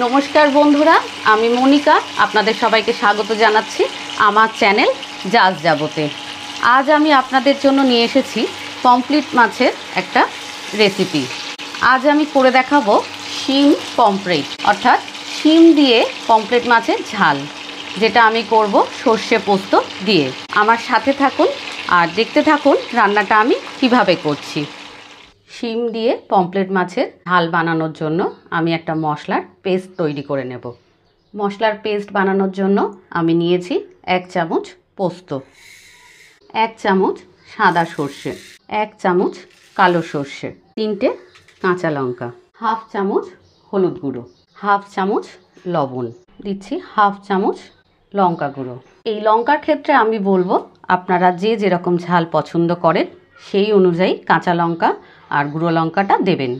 নমস্কার বন্ধুরা, আমি মনিকা আপনাদের সবাইকে স্বাগত জানাচ্ছি আমার চ্যানেল জাবোতে। আজ আমি আপনাদের জন্য নিয়ে এসেছি পমফ্রেট মাছের একটা রেসিপি। আজ আমি করে দেখাবো শিম পমফ্রেট, অর্থাৎ শিম দিয়ে পমফ্রেট মাছের ঝাল, যেটা আমি করব সর্ষে পোস্ত দিয়ে। আমার সাথে থাকুন আর দেখতে থাকুন রান্নাটা আমি কিভাবে করছি। শিম দিয়ে পমফ্রেট মাছের ঝাল বানানোর জন্য আমি একটা মশলার পেস্ট তৈরি করে নেব। মশলার পেস্ট বানানোর জন্য আমি নিয়েছি 1 চামচ পোস্ত, 1 চামচ সাদা সর্ষে, 1 চামচ কালো সর্ষে, 3টে কাঁচা লঙ্কা, 1/2 চামচ হলুদ গুঁড়ো, 1/2 চামচ লবণ, দিচ্ছি 1/2 চামচ লঙ্কা গুঁড়ো। এই লঙ্কার ক্ষেত্রে আমি বলবো আপনারা যে যেরকম ঝাল পছন্দ করেন সেই অনুযায়ী কাঁচা লঙ্কা আর গুঁড়ো লঙ্কাটা দেবেন।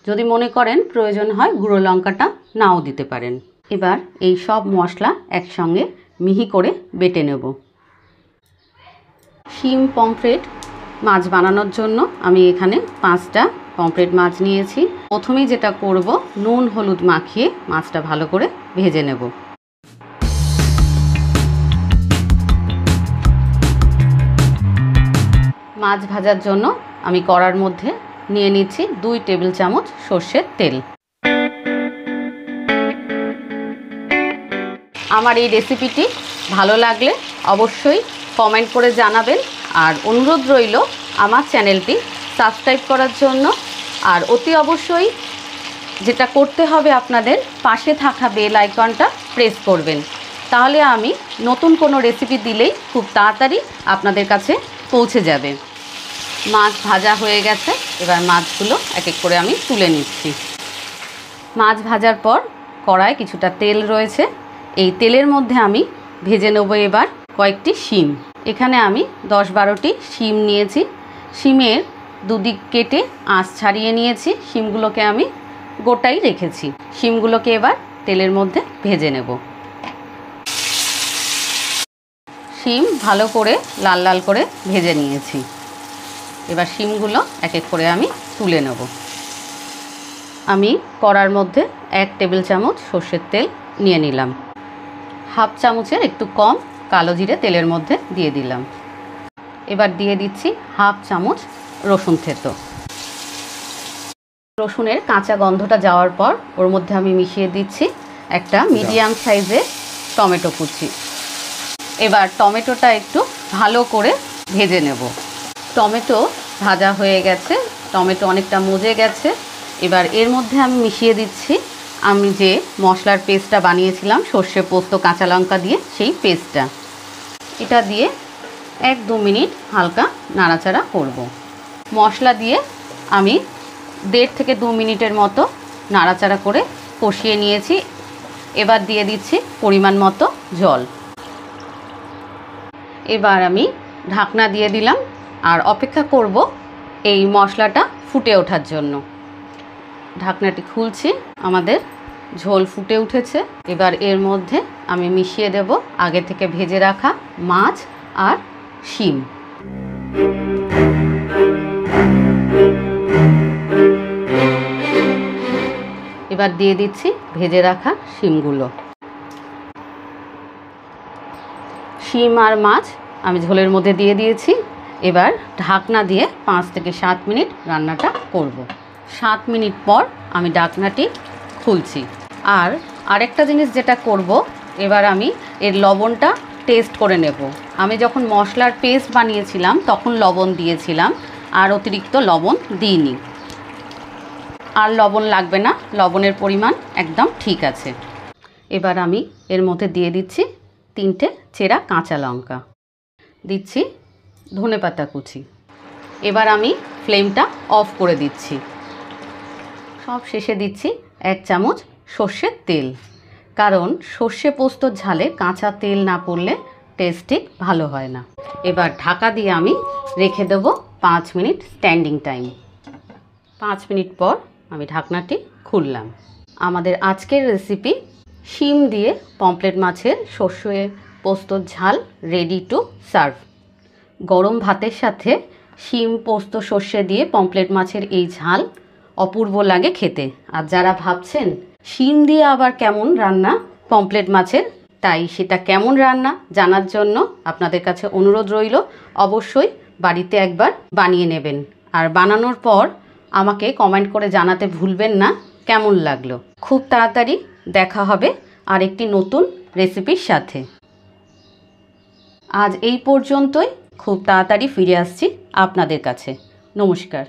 যদি মনে করেন প্রয়োজন হয় গুঁড়ো লঙ্কাটা নাও দিতে পারেন। এবার এই সব মশলা একসঙ্গে মিহি করে বেটে নেব। শিম পমফ্রেট মাছ বানানোর জন্য আমি এখানে 5টা পমফ্রেট মাছ নিয়েছি। প্রথমেই যেটা করব, নুন হলুদ মাখিয়ে মাছটা ভালো করে ভেজে নেব। মাছ ভাজার জন্য আমি কড়ার মধ্যে নিয়ে নিচ্ছি 2 টেবিল চামচ সর্ষের তেল। আমার এই রেসিপিটি ভালো লাগলে অবশ্যই কমেন্ট করে জানাবেন, আর অনুরোধ রইল আমার চ্যানেলটি সাবস্ক্রাইব করার জন্য। আর অতি অবশ্যই যেটা করতে হবে, আপনাদের পাশে থাকা বেল আইকনটা প্রেস করবেন, তাহলে আমি নতুন কোনো রেসিপি দিলেই খুব তাড়াতাড়ি আপনাদের কাছে পৌঁছে যাবে। মাছ ভাজা হয়ে গেছে, এবার মাছগুলো এক এক করে আমি তুলে নিচ্ছি। মাছ ভাজার পর কড়ায় কিছুটা তেল রয়েছে, এই তেলের মধ্যে আমি ভেজে নেব এবার কয়েকটি শিম। এখানে আমি 10-12টি শিম নিয়েছি। শিমের দুদিক কেটে আঁশ ছাড়িয়ে নিয়েছি। শিমগুলোকে আমি গোটাই রেখেছি। শিমগুলোকে এবার তেলের মধ্যে ভেজে নেব। শিম ভালো করে লাল লাল করে ভেজে নিয়েছি। এবার শিমগুলো এক এক করে আমি তুলে নেব। আমি কড়ার মধ্যে 1 টেবিল চামচ সর্ষের তেল নিয়ে নিলাম। 1/2 চামচের একটু কম কালো জিরে তেলের মধ্যে দিয়ে দিলাম। এবার দিয়ে দিচ্ছি 1/2 চামচ রসুন থেতো। রসুনের কাঁচা গন্ধটা যাওয়ার পর ওর মধ্যে আমি মিশিয়ে দিচ্ছি একটা মিডিয়াম সাইজের টমেটো কুচি। এবার টমেটোটা একটু ভালো করে ভেজে নেব। টমেটো ভাজা হয়ে গেছে, টমেটো অনেকটা মজে গেছে। এবার এর মধ্যে আমি মিশিয়ে দিচ্ছি আমি যে মশলার পেস্টটা বানিয়েছিলাম সর্ষে পোস্ত কাঁচা লঙ্কা দিয়ে, সেই পেস্টটা। এটা দিয়ে 1-2 মিনিট হালকা নাড়াচাড়া করব। মশলা দিয়ে আমি 1.5 থেকে 2 মিনিটের মতো নাড়াচাড়া করে কষিয়ে নিয়েছি। এবার দিয়ে দিচ্ছি পরিমাণ মতো জল। এবার আমি ঢাকনা দিয়ে দিলাম আর অপেক্ষা করব এই মশলাটা ফুটে ওঠার জন্য। ঢাকনাটি খুলছি, আমাদের ঝোল ফুটে উঠেছে। এবার এর মধ্যে আমি মিশিয়ে দেব আগে থেকে ভেজে রাখা মাছ আর শিম। এবার দিয়ে দিচ্ছি ভেজে রাখা শিমগুলো। শিম আর মাছ আমি ঝোলের মধ্যে দিয়ে দিয়েছি। এবার ঢাকনা দিয়ে 5 থেকে 7 মিনিট রান্নাটা করব। 7 মিনিট পর আমি ঢাকনাটি খুলছি। আর আরেকটা জিনিস যেটা করব, এবার আমি এর লবণটা টেস্ট করে নেব। আমি যখন মশলার পেস্ট বানিয়েছিলাম তখন লবণ দিয়েছিলাম, আর অতিরিক্ত লবণ দিইনি। আর লবণ লাগবে না, লবণের পরিমাণ একদম ঠিক আছে। এবার আমি এর মধ্যে দিয়ে দিচ্ছি 3টে চেরা কাঁচা লঙ্কা, দিচ্ছি ধনেপাতা কুচি। এবার আমি ফ্লেমটা অফ করে দিচ্ছি। সব শেষে দিচ্ছি 1 চামচ সর্ষের তেল, কারণ সর্ষে পোস্তর ঝালে কাঁচা তেল না পড়লে টেস্ট ঠিক ভালো হয় না। এবার ঢাকা দিয়ে আমি রেখে দেব 5 মিনিট স্ট্যান্ডিং টাইম। 5 মিনিট পর আমি ঢাকনাটি খুললাম। আমাদের আজকের রেসিপি শিম দিয়ে পমফ্রেট মাছের সর্ষে পোস্তর ঝাল রেডি টু সার্ভ। গরম ভাতের সাথে শিম পোস্ত সর্ষে দিয়ে পমফ্রেট মাছের এই ঝাল অপূর্ব লাগে খেতে। আর যারা ভাবছেন শিম দিয়ে আবার কেমন রান্না পমফ্রেট মাছের, তাই সেটা কেমন রান্না জানার জন্য আপনাদের কাছে অনুরোধ রইল, অবশ্যই বাড়িতে একবার বানিয়ে নেবেন। আর বানানোর পর আমাকে কমেন্ট করে জানাতে ভুলবেন না কেমন লাগলো। খুব তাড়াতাড়ি দেখা হবে আরেকটি নতুন রেসিপির সাথে। আজ এই পর্যন্তই, খুব তাড়াতাড়ি ফিরে আসছি আপনাদের কাছে। নমস্কার।